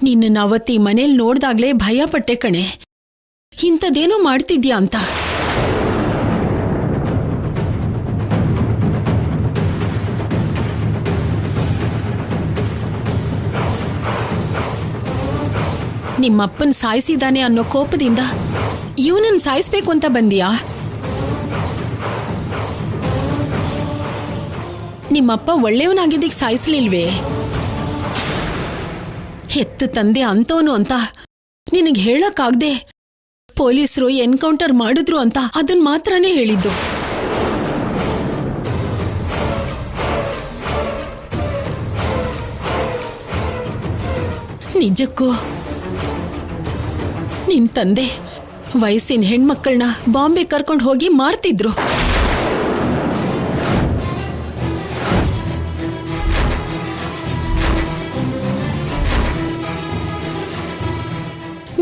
ನಿನ್ನ ಅವತ್ತಿ ಮನೇಲಿ ನೋಡ್ದಾಗ್ಲೇ ಭಯ ಪಟ್ಟೆ ಕಣೆ. ಇಂಥದ್ದೇನೋ ಮಾಡ್ತಿದ್ಯಾ ಅಂತ. ನಿಮ್ಮಪ್ಪನ್ ಸಾಯಿಸಿದಾನೆ ಅನ್ನೋ ಕೋಪದಿಂದ ಇವನನ್ನ ಸಾಯಿಸ್ಬೇಕು ಅಂತ ಬಂದಿಯಾ? ನಿಮ್ಮಪ್ಪ ಒಳ್ಳೆಯವನಾಗಿದ್ದಕ್ಕೆ ಸಾಯಿಸ್ಲಿಲ್ವೇ? ಹೆತ್ತು ತಂದೆ ಅಂತವನು ಅಂತ ನಿನಗೆ ಹೇಳಕ್ಕಾಗ್ದೆ ಪೊಲೀಸರು ಎನ್ಕೌಂಟರ್ ಮಾಡಿದ್ರು ಅಂತ ಅದನ್ ಮಾತ್ರನೇ ಹೇಳಿದ್ದು. ನಿಜಕ್ಕೂ ನಿನ್ ತಂದೆ ವಯಸ್ಸಿನ ಹೆಣ್ಮಕ್ಕಳನ್ನ ಬಾಂಬೆ ಕರ್ಕೊಂಡು ಹೋಗಿ ಮಾರ್ತಿದ್ರು.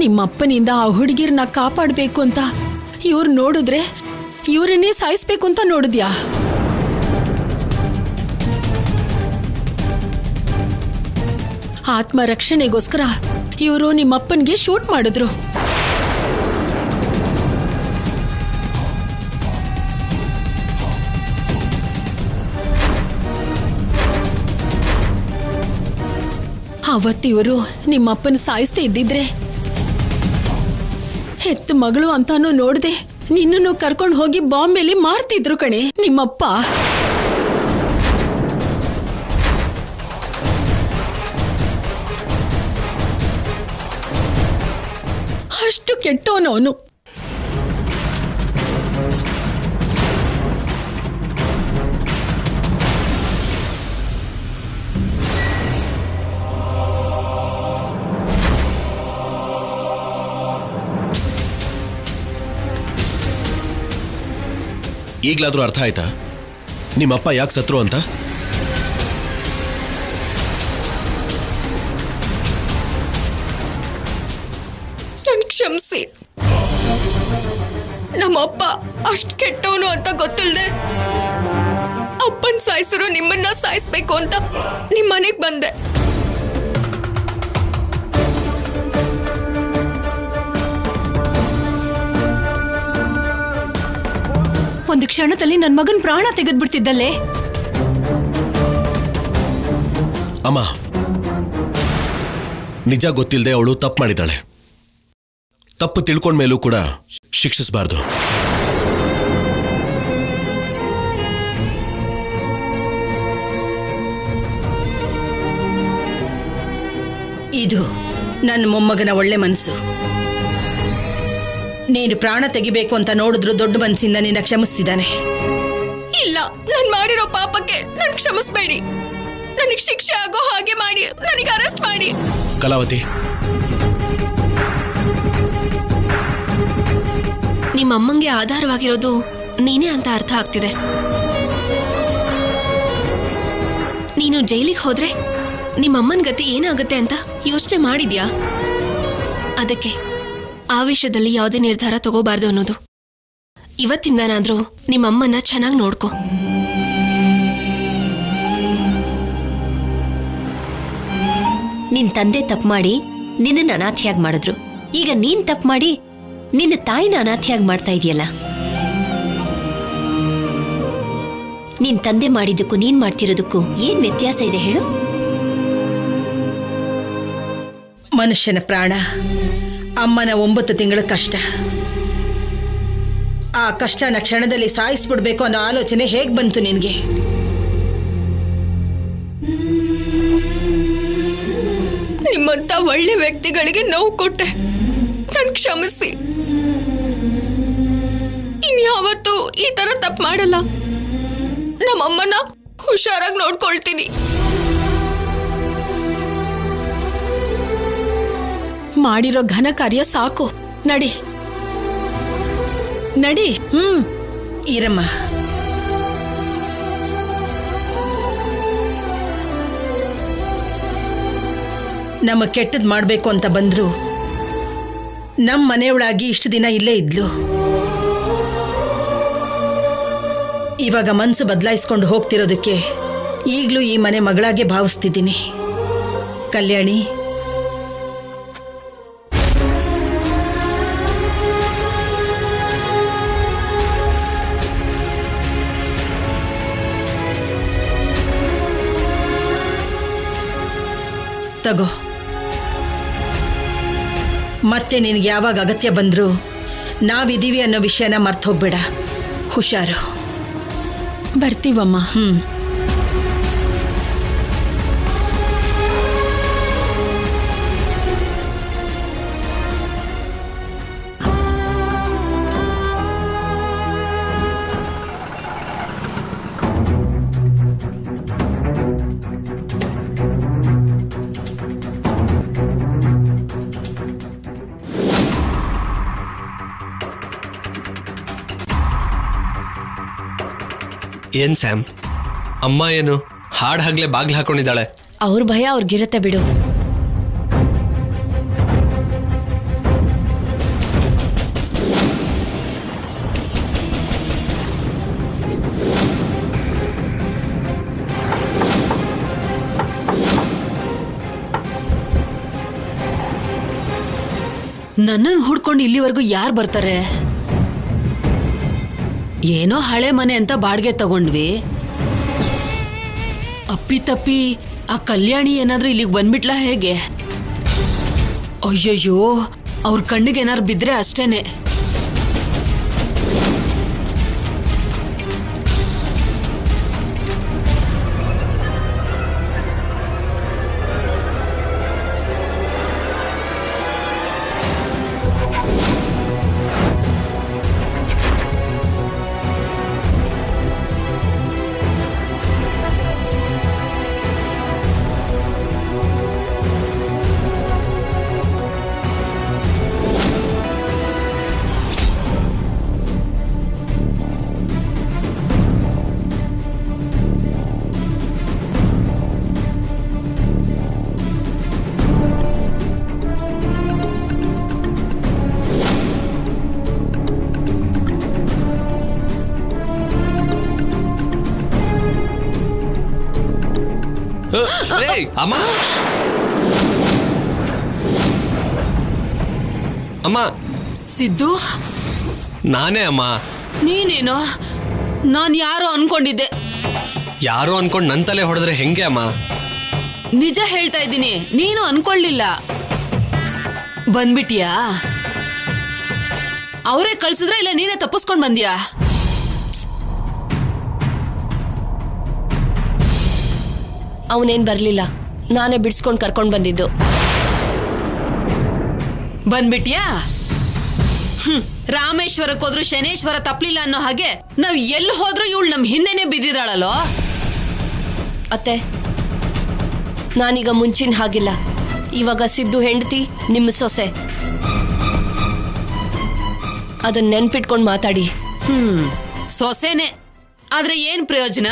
ನಿಮ್ಮಪ್ಪನಿಂದ ಆ ಹುಡುಗಿರ್ನ ಕಾಪಾಡಬೇಕು ಅಂತ ಇವ್ರು ನೋಡಿದ್ರೆ ಇವರನ್ನೇ ಸಾಯಿಸ್ಬೇಕು ಅಂತ ನೋಡಿದ್ಯಾ? ಆತ್ಮರಕ್ಷಣೆಗೋಸ್ಕರ ಇವರು ನಿಮ್ಮಪ್ಪನಿಗೆ ಶೂಟ್ ಮಾಡಿದ್ರು. ಅವತ್ತಿವರು ನಿಮ್ಮಪ್ಪನ ಸಾಯಿಸ್ತಾ ಇದ್ದಿದ್ರೆ ಹೆತ್ತ ಮಗಳು ಅಂತಾನು ನೋಡ್ದೆ ನಿನ್ನನ್ನು ಕರ್ಕೊಂಡು ಹೋಗಿ ಬಾಂಬೆಲಿ ಮಾರ್ತಿದ್ರು ಕಣೆ ನಿಮ್ಮಪ್ಪ. ಅಷ್ಟು ಕೆಟ್ಟವನವನು. ಈಗ್ಲಾದ್ರೂ ಅರ್ಥ ಆಯ್ತಾ ನಿಮ್ಮಪ್ಪ ಯಾಕೆ ಸತ್ರು ಅಂತ? ನನ್ ಕ್ಷಮಿಸಿ. ನಮ್ಮಪ್ಪ ಅಷ್ಟು ಕೆಟ್ಟವನು ಅಂತ ಗೊತ್ತಿಲ್ಲದೆ ಅಪ್ಪನ್ ಸಾಯಿಸಿರೋ ನಿಮ್ಮನ್ನ ಸಾಯಿಸ್ಬೇಕು ಅಂತ ನಿಮ್ಮನೆಗ್ ಬಂದೆ. ಒಂದು ಕ್ಷಣದಲ್ಲಿ ನನ್ನ ಮಗನ್ ಪ್ರಾಣ ತೆಗೆದ್ಬಿಡ್ತಿದ್ದಲ್ಲೇ. ಅಮ್ಮ, ನಿಜ ಗೊತ್ತಿಲ್ಲದೆ ಅವಳು ತಪ್ಪು ಮಾಡಿದ್ದಾಳೆ. ತಪ್ಪು ತಿಳ್ಕೊಂಡ್ಮೇಲೂ ಕೂಡ ಶಿಕ್ಷಿಸಬಾರ್ದು. ಇದು ನನ್ನ ಮೊಮ್ಮಗನ ಒಳ್ಳೆ ಮನಸ್ಸು. ನೀನು ಪ್ರಾಣ ತೆಗಿಬೇಕು ಅಂತ ನೋಡಿದ್ರು ದೊಡ್ಡ ಮನಸ್ಸಿಂದ ನಿನ್ನ ಕ್ಷಮಿಸ್ತಿದ್ದಾನೆ. ಇಲ್ಲ, ನಾನು ಮಾಡಿರೋ ಪಾಪಕ್ಕೆ ನನ್ ಕ್ಷಮಿಸ್ಬೇಡಿ. ನನಗೆ ಶಿಕ್ಷೆ ಆಗೋ ಹಾಗೆ ಮಾಡಿ ನನಗೆ ಅರೆಸ್ಟ್ ಮಾಡಿ. ಕಲಾವತಿ, ನಿಮ್ಮಮ್ಮಂಗೆ ಆಧಾರವಾಗಿರೋದು ನೀನೇ ಅಂತ ಅರ್ಥ ಆಗ್ತಿದೆ. ನೀನು ಜೈಲಿಗೆ ಹೋದ್ರೆ ನಿಮ್ಮಮ್ಮನ ಗತಿ ಏನಾಗುತ್ತೆ ಅಂತ ಯೋಚನೆ ಮಾಡಿದ್ಯಾ? ಅದಕ್ಕೆ ಆವೇಶದಲ್ಲಿ ಯಾವುದೇ ನಿರ್ಧಾರ ತಗೋಬಾರ್ದು ಅನ್ನೋದು. ಇವತ್ತಿಂದನಾದ್ರೂ ನಿಮ್ಮಮ್ಮನ್ನ ಚೆನ್ನಾಗಿ ನೋಡ್ಕೊ. ನಿನ್ ತಂದೆ ತಪ್ಪು ಮಾಡಿ ನಿನ್ನ ಅನಾಥಿಯಾಗಿ ಮಾಡಿದ್ರು. ಈಗ ನೀನ್ ತಪ್ಪು ಮಾಡಿ ನಿನ್ನ ತಾಯಿನ ಅನಾಥಿಯಾಗಿ ಮಾಡ್ತಾ ಇದೆಯಲ್ಲ. ನಿನ್ ತಂದೆ ಮಾಡಿದ್ದಕ್ಕೂ ನೀನ್ ಮಾಡ್ತಿರೋದಕ್ಕೂ ಏನ್ ವ್ಯತ್ಯಾಸ ಇದೆ ಹೇಳು? ಮನುಷ್ಯನ ಪ್ರಾಣ ಅಮ್ಮನ 9 ತಿಂಗಳ ಕಷ್ಟ. ಆ ಕಷ್ಟನ ಕ್ಷಣದಲ್ಲಿ ಸಾಯಿಸ್ಬಿಡ್ಬೇಕು ಅನ್ನೋ ಆಲೋಚನೆ ಹೇಗ್ ಬಂತು ನಿನ್ಗೆ? ನಿಮ್ಮಂತ ಒಳ್ಳೆ ವ್ಯಕ್ತಿಗಳಿಗೆ ನೋವು ಕೊಟ್ಟೆ, ನನ್ ಕ್ಷಮಿಸಿ. ಇನ್ಯಾವತ್ತೂ ಈ ತರ ತಪ್ಪು ಮಾಡಲ್ಲ. ನಮ್ಮಮ್ಮನ ಹುಷಾರಾಗಿ ನೋಡ್ಕೊಳ್ತೀನಿ. ಮಾಡಿರೋ ಘನ ಕಾರ್ಯ ಸಾಕು. ನಡಿ ನಡಿ. ಇರಮ್ಮ, ನಮ್ಮ ಕೆಟ್ಟದ್ ಮಾಡ್ಬೇಕು ಅಂತ ಬಂದ್ರು ನಮ್ಮ ಮನೆಯೊಳಾಗಿ ಇಷ್ಟು ದಿನ ಇಲ್ಲೇ ಇದ್ಲು. ಇವಾಗ ಮನ್ಸು ಬದಲಾಯಿಸ್ಕೊಂಡು ತಗೋ. ಮತ್ತೆ ನಿನಗೆ ಯಾವಾಗ ಅಗತ್ಯ ಬಂದರೂ ನಾವಿದ್ದೀವಿ ಅನ್ನೋ ವಿಷಯನ ಮರ್ತು ಹೋಗ್ಬೇಡ. ಹುಷಾರು. ಬರ್ತೀವಮ್ಮ. ಏನ್ ಸ್ಯಾಮ್, ಅಮ್ಮ ಏನು ಹಾಡ್ ಹಗ್ಲೆ ಬಾಗ್ಲು ಹಾಕೊಂಡಿದ್ದಾಳೆ? ಅವ್ರ ಭಯ ಅವ್ರಿಗಿರತ್ತೆ ಬಿಡು. ನನ್ನನ್ನು ಹುಡ್ಕೊಂಡು ಇಲ್ಲಿವರೆಗೂ ಯಾರು ಬರ್ತಾರೆ? ಏನೋ ಹಳೆ ಮನೆ ಅಂತ ಬಾಡಿಗೆ ತಗೊಂಡ್ವಿ. ಅಪ್ಪಿ ತಪ್ಪಿ ಆ ಕಲ್ಯಾಣಿ ಏನಾದ್ರೂ ಇಲ್ಲಿಗೆ ಬಂದ್ಬಿಟ್ಲಾ ಹೇಗೆ? ಅಯ್ಯಯ್ಯೋ, ಅವ್ರ ಕಣ್ಣಿಗೆ ಏನಾದ್ರು ಬಿದ್ರೆ ಅಷ್ಟೇನೆ. ಅಮ್ಮ, ಅಮ್ಮ. ಸಿದ್ದು, ನಾನೇ ಅಮ್ಮ. ನೀನೇನೋ? ನಾನ್ ಯಾರೋ ಅನ್ಕೊಂಡಿದ್ದೆ. ಯಾರೋ ಅನ್ಕೊಂಡ್ ನನ್ ತಲೆ ಹೊಡೆದ್ರೆ ಹೆಂಗೆ ಅಮ್ಮ? ನಿಜ ಹೇಳ್ತಾ ಇದ್ದೀನಿ, ನೀನು ಅನ್ಕೊಳ್ಳಿಲ್ಲ. ಬಂದ್ಬಿಟ್ಟಿಯಾ? ಅವರೇ ಕಳ್ಸಿದ್ರೆ ಇಲ್ಲ ನೀನೇ ತಪ್ಪಿಸ್ಕೊಂಡ್ ಬಂದ್ಯಾ? ಅವನೇನ್ ಬರ್ಲಿಲ್ಲ, ನಾನೇ ಬಿಡ್ಸ್ಕೊಂಡ್ ಕರ್ಕೊಂಡ್ ಬಂದಿದ್ದು. ಬಂದ್ಬಿಟ್ಯಾ? ರಾಮೇಶ್ವರಕ್ಕೆ ಹೋದ್ರು ಶನೇಶ್ವರ ತಪ್ಪಲಿಲ್ಲ ಅನ್ನೋ ಹಾಗೆ ನಾವ್ ಎಲ್ಲಿ ಹೋದ್ರು ಇವಳು ನಮ್ ಹಿಂದೆನೆ ಬಿದ್ದಿದ್ದಾಳಲ್ಲೋ. ಅತ್ತೆ, ನಾನೀಗ ಮುಂಚಿನ ಹಾಗಿಲ್ಲ. ಇವಾಗ ಸಿದ್ದು ಹೆಂಡತಿ, ನಿಮ್ಮ ಸೊಸೆ. ಅದನ್ನ ನೆನ್ಪಿಟ್ಕೊಂಡ್ ಮಾತಾಡಿ. ಸೊಸೆನೆ, ಆದ್ರೆ ಏನ್ ಪ್ರಯೋಜನ?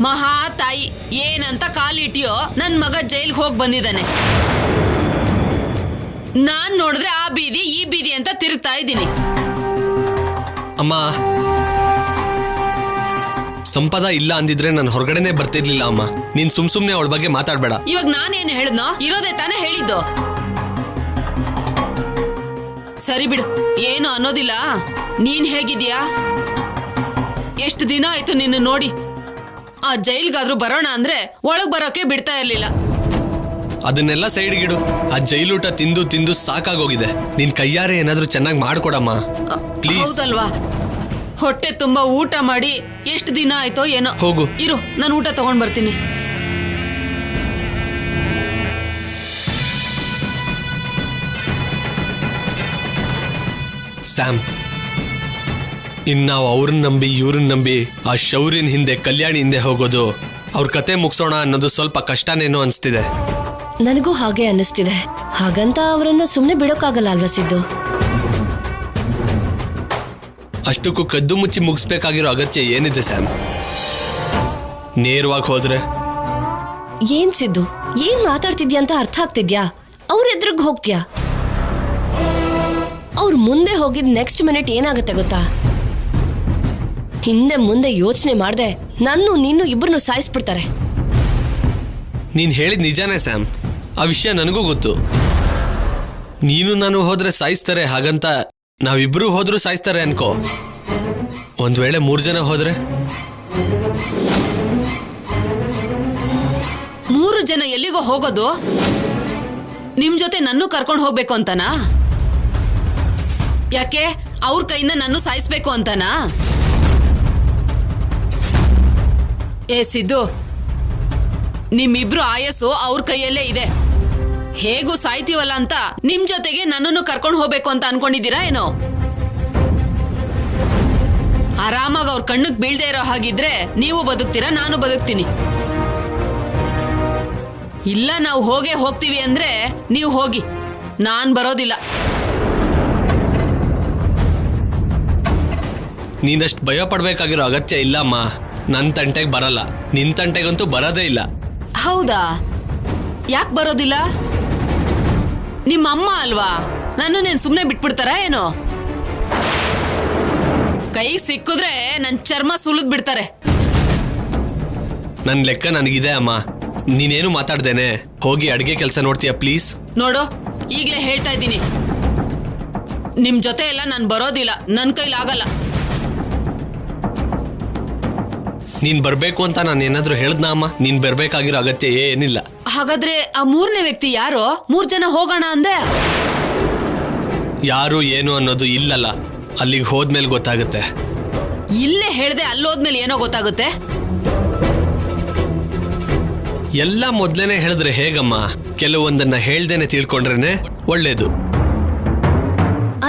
ಮಹಾ ತಾಯಿ ಏನಂತ ಕಾಲಿಟ್ಟಿಯೋ ನನ್ ಮಗ ಜೈಲ್ಗೆ ಹೋಗಿ ಬಂದಿದ್ದಾನೆ. ನಾನ್ ನೋಡಿದ್ರೆ ಆ ಬೀದಿ ಈ ಬೀದಿ ಅಂತ ತಿರುಗ್ತಾ ಇದ್ದೀನಿ. ಅಮ್ಮ, ಸಂಪದ ಇಲ್ಲ ಅಂದಿದ್ರೆ ನಾನು ಹೊರಗಡೆನೆ ಬರ್ತಿರ್ಲಿಲ್ಲ ಅಮ್ಮ. ನೀನ್ ಸುಮ್ನೆ ಅವಳ ಬಗ್ಗೆ ಮಾತಾಡ್ಬೇಡ. ಇವಾಗ ನಾನೇನು ಹೇಳಿದ್ನೋ? ಇರೋದೇ ತಾನೇ ಹೇಳಿದ್ದು. ಸರಿ ಬಿಡು, ಏನು ಅನ್ನೋದಿಲ್ಲ. ನೀನ್ ಹೇಗಿದ್ಯಾ? ಎಷ್ಟು ದಿನ ಆಯ್ತು ನಿನ್ನ ನೋಡಿ. ಆ ಜೈಲ್ಗಾದ್ರೂ ಬರೋಣ ಅಂದ್ರೆ ಒಳಗ್ ಬರೋಕೆ ಬಿಡ್ತಾ ಇರ್ಲಿಲ್ಲ. ಅದನ್ನೆಲ್ಲ ಸೈಡ್ಗಿಡು. ಆ ಜೈಲೂಟ ತಿಂದು ತಿಂದು ಸಾಕಾಗೋಗಿದೆ. ನಿನ್ ಕೈಯಾರೆ ಏನಾದ್ರೂ ಚೆನ್ನಾಗಿ ಮಾಡ್ಕೊಡಮ್ಮ ಪ್ಲೀಸ್. ಹೌದಲ್ವಾ? ಹೊಟ್ಟೆ ತುಂಬಾ ಊಟ ಮಾಡಿ ಎಷ್ಟು ದಿನ ಆಯ್ತೋ ಏನೋ. ಹೋಗು. ಇರು, ನಾನು ಊಟ ತಗೊಂಡ್ ಬರ್ತೀನಿ. ಸ್ಯಾಮ್, ಇನ್ನಾವ್ ಅವ್ರನ್ನ ನಂಬಿ ಇವ್ರನ್ನ ನಂಬಿ ಆ ಶೌರ್ಯನ ಹಿಂದೆ ಕಲ್ಯಾಣಿ ಹಿಂದೆ ಹೋಗೋದು, ಅವ್ರ ಕತೆ ಮುಗಿಸೋಣ ಅನ್ನೋದು ಸ್ವಲ್ಪ ಕಷ್ಟನೇನೋ ಅನ್ಸ್ತಿದೆ. ನನಗೂ ಹಾಗೆ ಅನ್ನಿಸ್ತಿದೆ. ಹಾಗಂತ ಅವರನ್ನ ಸುಮ್ಮನೆ ಬಿಡೋಕ್ಕಾಗಲ್ಲ ಅಲ್ವಾ ಸಿದ್ದು? ಅಷ್ಟಕ್ಕೂ ಕದ್ದು ಮುಚ್ಚಿ ಮುಗಿಸ್ಬೇಕಾಗಿರೋ ಅಗತ್ಯ ಏನಿದೆ ಸ್ಯಾಮ್? ನೇರವಾಗಿ ಹೋದ್ರೆ? ಏನ್ ಸಿದ್ದು, ಏನ್ ಮಾತಾಡ್ತಿದ್ಯಾ ಅಂತ ಅರ್ಥ ಆಗ್ತಿದ್ಯಾ? ಅವ್ರ ಎದುರಿಗೆ ಹೋಗ್ತೀಯಾ? ಅವ್ರ ಮುಂದೆ ಹೋಗಿದ್ ನೆಕ್ಸ್ಟ್ ಮಿನಿಟ್ ಏನಾಗುತ್ತೆ ಗೊತ್ತಾ? ಹಿಂದೆ ಮುಂದೆ ಯೋಚನೆ ಮಾಡ್ದೆ ನೀನು ಇಬ್ಬರನ್ನು ಸಾಯಿಸ್ಬಿಡ್ತಾರೆ. ನೀನ್ ಹೇಳಿದ್ ನಿಜಾನೇ ಸ್ಯಾಮ್, ಆ ವಿಷಯ ನನಗೂ ಗೊತ್ತು. ನೀನು ನಾನು ಹೋದ್ರೆ ಸಾಯಿಸ್ತಾರೆ, ಹಾಗಂತ ನಾವಿಬ್ರು ಹೋದ್ರೂ ಸಾಯಿಸ್ತಾರೆ ಅನ್ಕೋ. ಒಂದ್ ವೇಳೆ 3 ಜನ ಹೋದ್ರೆ? 3 ಜನ ಎಲ್ಲಿಗೋ ಹೋಗೋದು? ನಿಮ್ ಜೊತೆ ನನ್ನೂ ಕರ್ಕೊಂಡು ಹೋಗ್ಬೇಕು ಅಂತನಾ? ಯಾಕೆ ಅವ್ರ ಕೈಯಿಂದ ನನ್ನೂ ಸಾಯಿಸ್ಬೇಕು ಅಂತನಾ? ಏ ಸಿದ್ದು, ನಿಮ್ಮಿಬ್ರು ಆಯಸ್ಸು ಅವ್ರ ಕೈಯಲ್ಲೇ ಇದೆ. ಹೇಗೂ ಸಾಯ್ತೀವಲ್ಲ ಅಂತ ನಿಮ್ ಜೊತೆಗೆ ನನ್ನನ್ನು ಕರ್ಕೊಂಡು ಹೋಗ್ಬೇಕು ಅಂತ ಅನ್ಕೊಂಡಿದ್ದೀರಾ ಏನೋ? ಆರಾಮಾಗಿ ಅವ್ರ ಕಣ್ಣಿಗೆ ಬೀಳ್ದೇ ಇರೋ ಹಾಗಿದ್ರೆ ನೀವು ಬದುಕ್ತೀರಾ, ನಾನು ಬದುಕ್ತೀನಿ. ಇಲ್ಲ ನಾವು ಹೋಗ್ತೀವಿ ಅಂದ್ರೆ ನೀವು ಹೋಗಿ, ನಾನ್ ಬರೋದಿಲ್ಲ. ನೀನಷ್ಟು ಭಯ ಪಡ್ಬೇಕಾಗಿರೋ ಅಗತ್ಯ ಇಲ್ಲಮ್ಮ. ನನ್ನ ತಂಟೆಗೆ ಬರಲ್ಲ, ನಿನ್ ತಂಟೆಗಂತೂ ಬರೋದೇ ಇಲ್ಲ. ಹೌದಾ? ಯಾಕೆ ಬರೋದಿಲ್ಲ? ನಿಮ್ಮ ಅಮ್ಮ ಅಲ್ವಾ, ನನ್ನನ್ನೇನು ಸುಮ್ಮನೆ ಬಿಟ್ಬಿಡ್ತಾರ ಏನೋ? ಕೈ ಸಿಕ್ಕಿದ್ರೆ ನನ್ನ ಚರ್ಮ ಸುಲಿದ್ ಬಿಡ್ತಾರೆ. ನನ್ನ ಲೆಕ್ಕ ನನಗಿದೆ ಅಮ್ಮ. ನೀನೇನು ಮಾತಾಡ್ದೇನೆ ಹೋಗಿ ಅಡ್ಗೆ ಕೆಲಸ ನೋಡ್ತೀಯಾ ಪ್ಲೀಸ್? ನೋಡು, ಈಗಲೇ ಹೇಳ್ತಾ ಇದ್ದೀನಿ, ನಿಮ್ ಜೊತೆ ಎಲ್ಲ ನಾನು ಬರೋದಿಲ್ಲ, ನನ್ನ ಕೈಲಾಗಲ್ಲ. ನೀನ್ ಬರ್ಬೇಕು ಅಂತ ನಾನು ಏನಾದ್ರೂ ಹೇಳ್ದ್ನಾ ಅಮ್ಮ? ನೀನ್ ಬರ್ಬೇಕಾಗಿರೋ ಅಗತ್ಯ ಏನಿಲ್ಲ. ಹಾಗಾದ್ರೆ ಆ 3ನೇ ವ್ಯಕ್ತಿ ಯಾರೋ? 3 ಜನ ಹೋಗೋಣ ಅಂದೆ. ಯಾರು ಏನು ಅನ್ನೋದು ಇಲ್ಲಲ್ಲ, ಅಲ್ಲಿಗೆ ಹೋದ್ಮೇಲೆ ಗೊತ್ತಾಗುತ್ತೆ. ಇಲ್ಲೇ ಹೇಳ್ದೆ ಅಲ್ಲೋದ್ಮೇಲೆ ಏನೋ ಗೊತ್ತಾಗುತ್ತೆ? ಎಲ್ಲ ಮೊದ್ಲೇನೆ ಹೇಳಿದ್ರೆ ಹೇಗಮ್ಮ? ಕೆಲವೊಂದನ್ನ ಹೇಳ್ದೇನೆ ತಿಳ್ಕೊಂಡ್ರೇನೆ ಒಳ್ಳೇದು.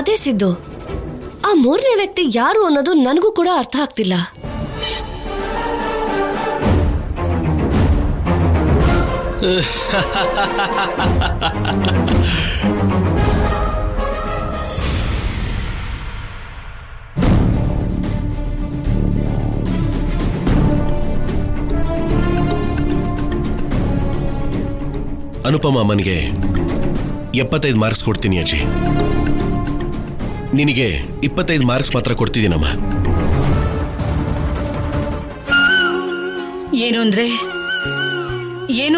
ಅದೇ ಸಿದ್ದು, ಆ 3ನೇ ವ್ಯಕ್ತಿ ಯಾರು ಅನ್ನೋದು ನನಗೂ ಕೂಡ ಅರ್ಥ ಆಗ್ತಿಲ್ಲ. ಅನುಪಮ ಅಮ್ಮನಿಗೆ 75 ಮಾರ್ಕ್ಸ್ ಕೊಡ್ತೀನಿ ಅಜ್ಜಿ. ನಿನಗೆ 25 ಮಾರ್ಕ್ಸ್ ಮಾತ್ರ ಕೊಡ್ತಿದ್ದೀನಮ್ಮ. ಏನು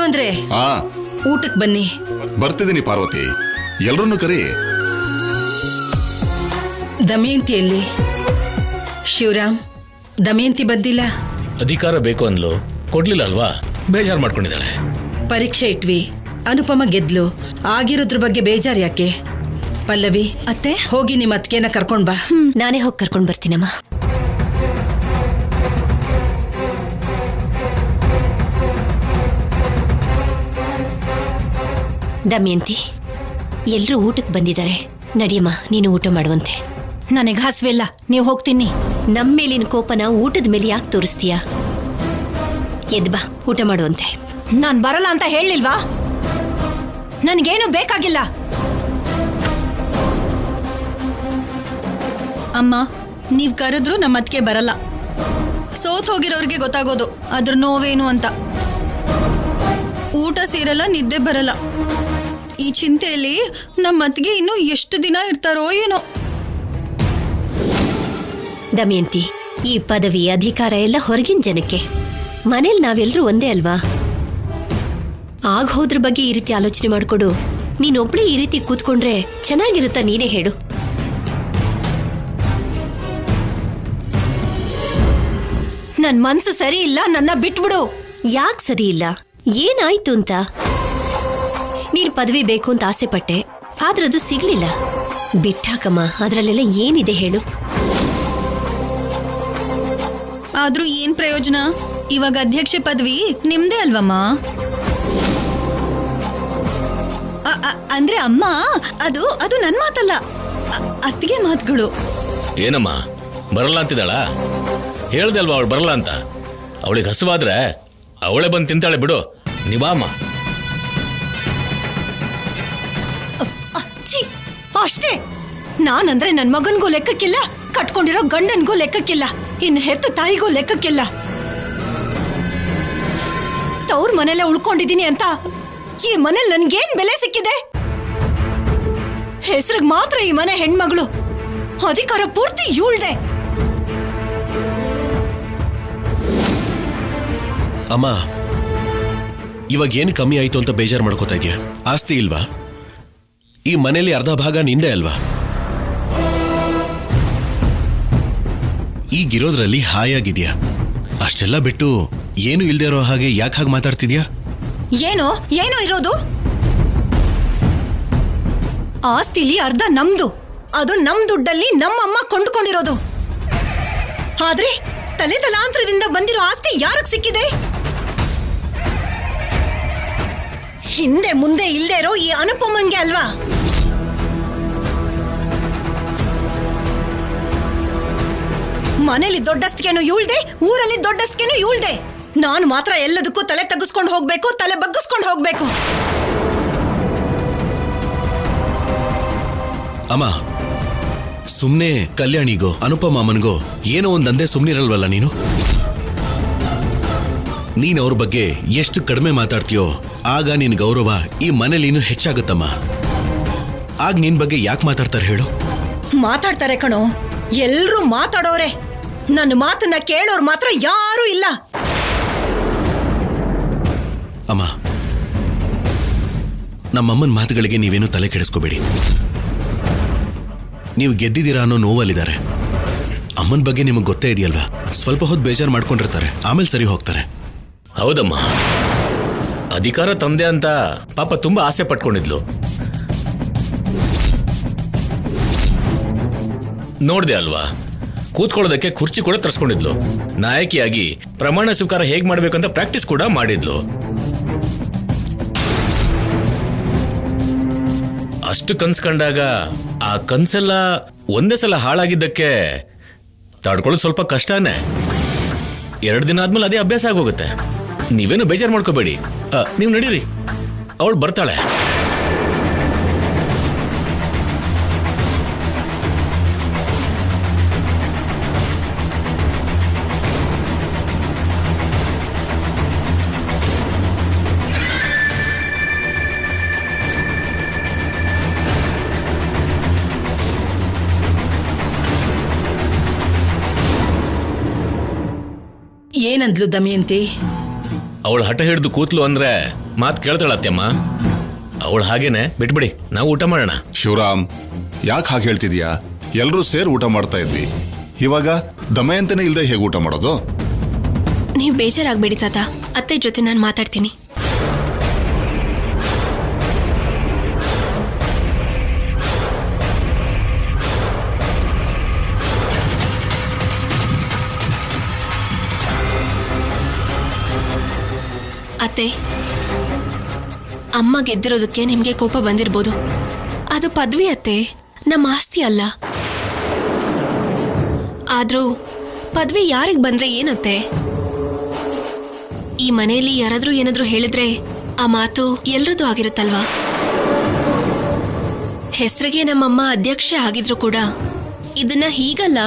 ಅಂದ್ರೆ ಊಟಕ್ಕೆ ಬನ್ನಿ. ಬರ್ತಿದ್ದೀನಿ ಪಾರ್ವತಿ, ಎಲ್ರನ್ನೂ ಕರಿ. ದಮಯಂತಿಯಲ್ಲಿ ಶಿವರಾಮ್, ದಮಯಂತಿ ಬಂದಿಲ್ಲ. ಅಧಿಕಾರ ಬೇಕು ಅಂದ್ಲು, ಕೊಡ್ಲಿಲ್ಲ ಅಲ್ವಾ? ಬೇಜಾರು ಮಾಡ್ಕೊಂಡಿದ್ದಾಳೆ. ಪರೀಕ್ಷೆ ಇಟ್ವಿ, ಅನುಪಮ ಗೆದ್ಲು. ಆಗಿರೋದ್ರ ಬಗ್ಗೆ ಬೇಜಾರು ಯಾಕೆ? ಪಲ್ಲವಿ ಅತ್ತೆ, ಹೋಗಿ ನಿಮ್ಮ ಅತ್ತಿಗೆನ ಕರ್ಕೊಂಡ್ ಬಾ. ನಾನೇ ಹೋಗಿ ಕರ್ಕೊಂಡು ಬರ್ತೀನಮ್ಮ. ದಮಯಂತಿ, ಎಲ್ರೂ ಊಟಕ್ಕೆ ಬಂದಿದ್ದಾರೆ. ನಡಿಯಮ್ಮ, ನೀನು ಊಟ ಮಾಡುವಂತೆ. ನನಗೆ ಹಸ್ವಿಲ್ಲ, ನೀವು ಹೋಗ್ತೀನಿ. ನಮ್ಮ ಮೇಲಿನ ಕೋಪನ ಊಟದ ಮೇಲೆ ಯಾಕೆ ತೋರಿಸ್ತೀಯಾ? ಎದ್ದು ಬಾ, ಊಟ ಮಾಡುವಂತೆ. ನಾನು ಬರಲ್ಲ ಅಂತ ಹೇಳಿಲ್ವಾ? ನನಗೇನು ಬೇಕಾಗಿಲ್ಲ. ಅಮ್ಮ, ನೀವ್ ಕರೆದ್ರು ನಮ್ಮ ಅತ್ತಿಗೆ ಬರಲ್ಲ. ಸೋತ್ ಹೋಗಿರೋರಿಗೆ ಗೊತ್ತಾಗೋದು ಅದ್ರ ನೋವೇನು ಅಂತ. ಊಟ ಸೇರಲ್ಲ, ನಿದ್ದೆ ಬರಲ್ಲ. ಈ ಚಿಂತೆಯಲ್ಲಿ ನಮ್ಮ ಅತ್ತಿಗೆ ಇನ್ನೂ ಎಷ್ಟು ದಿನ ಇರ್ತಾರೋ ಏನೋ. ದಮಯಂತಿ, ಈ ಪದವಿ ಅಧಿಕಾರ ಎಲ್ಲ ಹೊರಗಿನ ಜನಕ್ಕೆ. ಮನೇಲಿ ನಾವೆಲ್ಲರೂ ಒಂದೇ ಅಲ್ವಾ? ಆಗ ಹೋದ್ರ ಬಗ್ಗೆ ಈ ರೀತಿ ಆಲೋಚನೆ ಮಾಡ್ಕೊಡು. ನೀನೊಬ್ಳೇ ಈ ರೀತಿ ಕೂತ್ಕೊಂಡ್ರೆ ಚೆನ್ನಾಗಿರುತ್ತಾ? ನೀನೇ ಹೇಳು. ನನ್ ಮನ್ಸು ಸರಿ ಇಲ್ಲ, ನನ್ನ ಬಿಟ್ಬಿಡು. ಯಾಕೆ ಸರಿ ಇಲ್ಲ? ಏನಾಯ್ತು ಅಂತ? ನೀನ್ ಪದವಿ ಬೇಕು ಅಂತ ಆಸೆ ಪಟ್ಟೆ, ಆದ್ರದು ಸಿಗ್ಲಿಲ್ಲ. ಬಿಟ್ಟಾಕಮ್ಮ, ಅದ್ರಲ್ಲೆಲ್ಲ ಏನಿದೆ ಹೇಳು? ಆದ್ರೂ ಏನ್ ಪ್ರಯೋಜನ? ಇವಾಗ ಅಧ್ಯಕ್ಷ ಪದವಿ ನಿಮ್ದೇ ಅಲ್ವಮ್ಮ? ಅಂದ್ರೆ ಅಮ್ಮ, ಅದು ನನ್ ಮಾತಲ್ಲ, ಅತ್ತಿಗೆ ಮಾತುಗಳು. ಏನಮ್ಮ, ಬರಲ್ಲ ಅಂತಿದ್ದಾಳ? ಹೇಳ್ದೆ ಅಲ್ವಾ ಅವಳು ಬರಲ್ಲ ಅಂತ. ಅವಳಿಗೆ ಹಸುವಾದ್ರೆ ಅವಳೇ ಬಂದು ತಿಂತಾಳೆ ಬಿಡು. ನಿವಾಮ ಅಷ್ಟೇ. ನಾನಂದ್ರೆ ನನ್ ಮಗನ್ಗೂ ಲೆಕ್ಕಕ್ಕಿಲ್ಲ, ಕಟ್ಕೊಂಡಿರೋ ಗಂಡನ್ಗೂ ಲೆಕ್ಕಕ್ಕಿಲ್ಲ, ಇನ್ನು ಹೆತ್ತ ತಾಯಿಗೂ ಲೆಕ್ಕಕ್ಕಿಲ್ಲ. ತವ್ರ ಮನೇಲೆ ಉಳ್ಕೊಂಡಿದೀನಿ ಅಂತ ಈ ಮನೇಲಿ ನನ್ಗೇನ್ ಬೆಲೆ ಸಿಕ್ಕಿದೆ? ಹೆಸರಿಗೆ ಮಾತ್ರ ಈ ಮನೆ ಹೆಣ್ಮಗಳು, ಅಧಿಕಾರ ಪೂರ್ತಿ ಇವಳ್ದೆ. ಅಮ್ಮ, ಇವಾಗ ಏನು ಕಮ್ಮಿ ಆಯ್ತು ಅಂತ ಬೇಜಾರು ಮಾಡ್ಕೋತಾ ಇದೆಯಾ? ಆಸ್ತಿ ಇಲ್ವಾ? ಈ ಮನೇಲಿ ಅರ್ಧ ಭಾಗ ನಿಂದೆ ಅಲ್ವಾ? ಈಗಿರೋದ್ರಲ್ಲಿ ಹಾಯಾಗಿದ್ಯಾ? ಅಷ್ಟೆಲ್ಲ ಬಿಟ್ಟು ಏನು ಇಲ್ದೇ ಇರೋ ಹಾಗೆ ಯಾಕೆ ಹಾಗೆ ಮಾತಾಡ್ತಿದ್ಯಾ? ಏನೋ ಏನೋ ಇರೋದು? ಆಸ್ತಿಲಿ ಅರ್ಧ ನಮ್ದು, ಅದು ನಮ್ ದುಡ್ಡಲ್ಲಿ ನಮ್ಮಮ್ಮ ಕೊಂಡ್ಕೊಂಡಿರೋದು. ಆದ್ರೆ ತಲೆ ತಲಾಂತರದಿಂದ ಬಂದಿರೋ ಆಸ್ತಿ ಯಾರಿಗೆ ಸಿಕ್ಕಿದೆ? ಹಿಂದೆ ಮುಂದೆ ಇಲ್ದೇ ಇರೋ ಈ ಅನುಪಮನ್ಗೆ ಅಲ್ವಾ? ಮನೇಲಿ ದೊಡ್ಡಸ್ತಿಗೆನೂ ಇವಳ್ದೆ, ಊರಲ್ಲಿ ದೊಡ್ಡಸ್ತಿಗೆನೂ ಇವಳ್ದೆ. ನಾನು ಮಾತ್ರ ಎಲ್ಲದಕ್ಕೂ ತಲೆ ತಗ್ಗಿಸ್ಕೊಂಡು ಹೋಗ್ಬೇಕು, ತಲೆ ಬಗ್ಗಿಸ್ಕೊಂಡು ಹೋಗ್ಬೇಕು. ಅಮ್ಮ, ಸುಮ್ನೆ ಕಲ್ಯಾಣಿಗೋ ಅನುಪಮಾಮನ್ಗೋ ಏನೋ ಒಂದಂದೇ ಸುಮ್ನಿರಲ್ವಲ್ಲ ನೀನು? ನೀನ್ ಅವ್ರ ಬಗ್ಗೆ ಎಷ್ಟು ಕಡಿಮೆ ಮಾತಾಡ್ತೀಯೋ ಆಗ ನಿನ್ ಗೌರವ ಈ ಮನೇಲಿ ಇನ್ನೂ ಹೆಚ್ಚಾಗುತ್ತಮ್ಮ. ಆಗ ನಿನ್ ಬಗ್ಗೆ ಯಾಕೆ ಮಾತಾಡ್ತಾರೆ ಹೇಳು? ಮಾತಾಡ್ತಾರೆ ಕಣೋ, ಎಲ್ರೂ ಮಾತಾಡೋರೆ. ನನ್ನ ಮಾತನ್ನ ಕೇಳೋರು ಮಾತ್ರ ಯಾರೂ ಇಲ್ಲ. ಅಮ್ಮ, ನಮ್ಮಮ್ಮನ ಮಾತುಗಳಿಗೆ ನೀವೇನು ತಲೆ ಕೆಡಿಸ್ಕೋಬೇಡಿ. ನೀವು ಗೆದ್ದಿದ್ದೀರಾ ಅನ್ನೋ ನೋವಲ್ಲಿದ್ದಾರೆ. ಅಮ್ಮನ ಬಗ್ಗೆ ನಿಮಗೆ ಗೊತ್ತೇ ಇದೆಯಲ್ವಾ? ಸ್ವಲ್ಪ ಹೊತ್ತು ಬೇಜಾರು ಮಾಡ್ಕೊಂಡಿರ್ತಾರೆ, ಆಮೇಲೆ ಸರಿ ಹೋಗ್ತಾರೆ. ಹೌದಮ್ಮ, ಅಧಿಕಾರ ತಂದೆ ಅಂತ ಪಾಪ ತುಂಬಾ ಆಸೆ ಪಟ್ಕೊಂಡಿದ್ಲು. ನೋಡ್ದೆ ಅಲ್ವಾ, ಕೂತ್ಕೊಳ್ಳೋದಕ್ಕೆ ಕುರ್ಚಿ ಕೂಡ ತರಿಸ್ಕೊಂಡಿದ್ಲು. ನಾಯಕಿಯಾಗಿ ಪ್ರಮಾಣ ಸ್ವೀಕಾರ ಹೇಗ್ ಮಾಡ್ಬೇಕಂತ ಪ್ರಾಕ್ಟೀಸ್ ಕೂಡ ಮಾಡಿದ್ಲು. ಅಷ್ಟು ಕನ್ಸ್ಕೊಂಡಾಗ ಆ ಕನ್ಸೆಲ್ಲ ಒಂದೇ ಸಲ ಹಾಳಾಗಿದ್ದಕ್ಕೆ ತಡ್ಕೊಳ್ಳೋದು ಸ್ವಲ್ಪ ಕಷ್ಟನೇ. 2 ದಿನ ಆದ್ಮೇಲೆ ಅದೇ ಅಭ್ಯಾಸ ಆಗೋಗುತ್ತೆ. ನೀವೇನು ಬೇಜಾರು ಮಾಡ್ಕೋಬೇಡಿ, ನೀವು ನಡೀರಿ, ಅವಳು ಬರ್ತಾಳೆ. ಏನಂದ್ಲು ದಮಯಂತಿ? ಅವಳು ಹಠ ಹಿಡಿದು ಕೂತ್ಲು ಅಂದ್ರೆ ಮಾತು ಕೇಳ್ತಾಳತ್ಯಮ್ಮ. ಅವಳು ಹಾಗೇನೆ ಬಿಟ್ಬಿಡಿ, ನಾವು ಊಟ ಮಾಡೋಣ. ಶಿವರಾಮ್, ಯಾಕೆ ಹಾಗೆ ಹೇಳ್ತಿದ್ಯಾ? ಎಲ್ಲರೂ ಸೇರಿ ಊಟ ಮಾಡ್ತಾ ಇದ್ವಿ, ಇವಾಗ ದಮಯಂತನೇ ಇಲ್ದೆ ಹೇಗೆ ಊಟ ಮಾಡೋದು? ನೀವು ಬೇಜಾರಾಗ್ಬೇಡಿ ತಾತ, ಅತ್ತೆ ಜೊತೆ ನಾನು ಮಾತಾಡ್ತೀನಿ. ಅತ್ತೆ, ಅಮ್ಮ ಗೆದ್ದಿರೋದಕ್ಕೆ ನಿಮ್ಗೆ ಕೋಪ ಬಂದಿರ್ಬೋದು. ಅದು ಪದವಿ ಅತ್ತೆ, ನಮ್ಮ ಆಸ್ತಿ ಅಲ್ಲ. ಆದ್ರೂ ಪದವಿ ಯಾರಿಗೆ ಬಂದ್ರೆ ಏನತ್ತೆ? ಈ ಮನೆಯಲ್ಲಿ ಯಾರಾದ್ರೂ ಏನಾದ್ರೂ ಹೇಳಿದ್ರೆ ಆ ಮಾತು ಎಲ್ರದ್ದು ಆಗಿರುತ್ತಲ್ವಾ? ಹೆಸರಿಗೆ ನಮ್ಮಮ್ಮ ಅಧ್ಯಕ್ಷೆ ಆಗಿದ್ರು ಕೂಡ ಇದನ್ನ ಹೀಗಲ್ಲ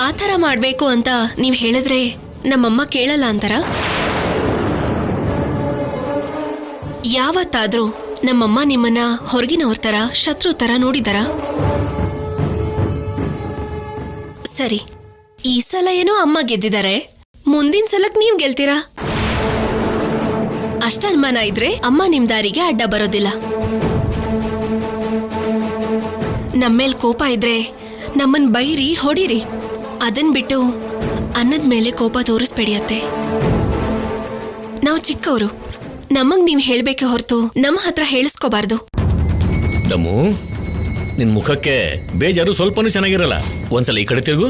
ಆ ಥರ ಮಾಡ್ಬೇಕು ಅಂತ ನೀವ್ ಹೇಳಿದ್ರೆ ನಮ್ಮಮ್ಮ ಕೇಳಲ್ಲ ಅಂತಾರ? ಯಾವತ್ತಾದ್ರೂ ನಮ್ಮಮ್ಮ ನಿಮ್ಮನ್ನ ಹೊರಗಿನವ್ರ ತರ ಶತ್ರು ತರ ನೋಡಿದಾರ? ಸರಿ, ಈ ಸಲ ಏನೋ ಅಮ್ಮ ಗೆದ್ದಿದ್ದಾರೆ, ಮುಂದಿನ ಸಲಕ್ ನೀವ್ ಗೆಲ್ತೀರಾ? ಅಷ್ಟ ಅನುಮಾನ ಇದ್ರೆ ಅಮ್ಮ ನಿಮ್ ದಾರಿಗೆ ಅಡ್ಡ ಬರೋದಿಲ್ಲ. ನಮ್ಮೇಲ್ ಕೋಪ ಇದ್ರೆ ನಮ್ಮನ್ ಬೈರಿ, ಹೊಡಿರಿ. ಅದನ್ ಬಿಟ್ಟು ಅನ್ನದ ಮೇಲೆ ಕೋಪ ತೋರಿಸ್ಬೇಡಿ ಅತ್ತೆ. ನಾವು ಚಿಕ್ಕವರು, ನಮಗ್ ನೀವ್ ಹೇಳ್ಬೇಕೆ ಹೊರತು ನಮ್ಮ ಹತ್ರ ಹೇಳಿಸ್ಕೋಬಾರ್ದು. ದಮ್ಮು, ನಿನ್ ಮುಖಕ್ಕೆ ಬೇಜಾರು ಸ್ವಲ್ಪನೂ ಚೆನ್ನಾಗಿರಲ್ಲ. ಒಂದ್ಸಲ ಈ ಕಡೆ ತಿರುಗು.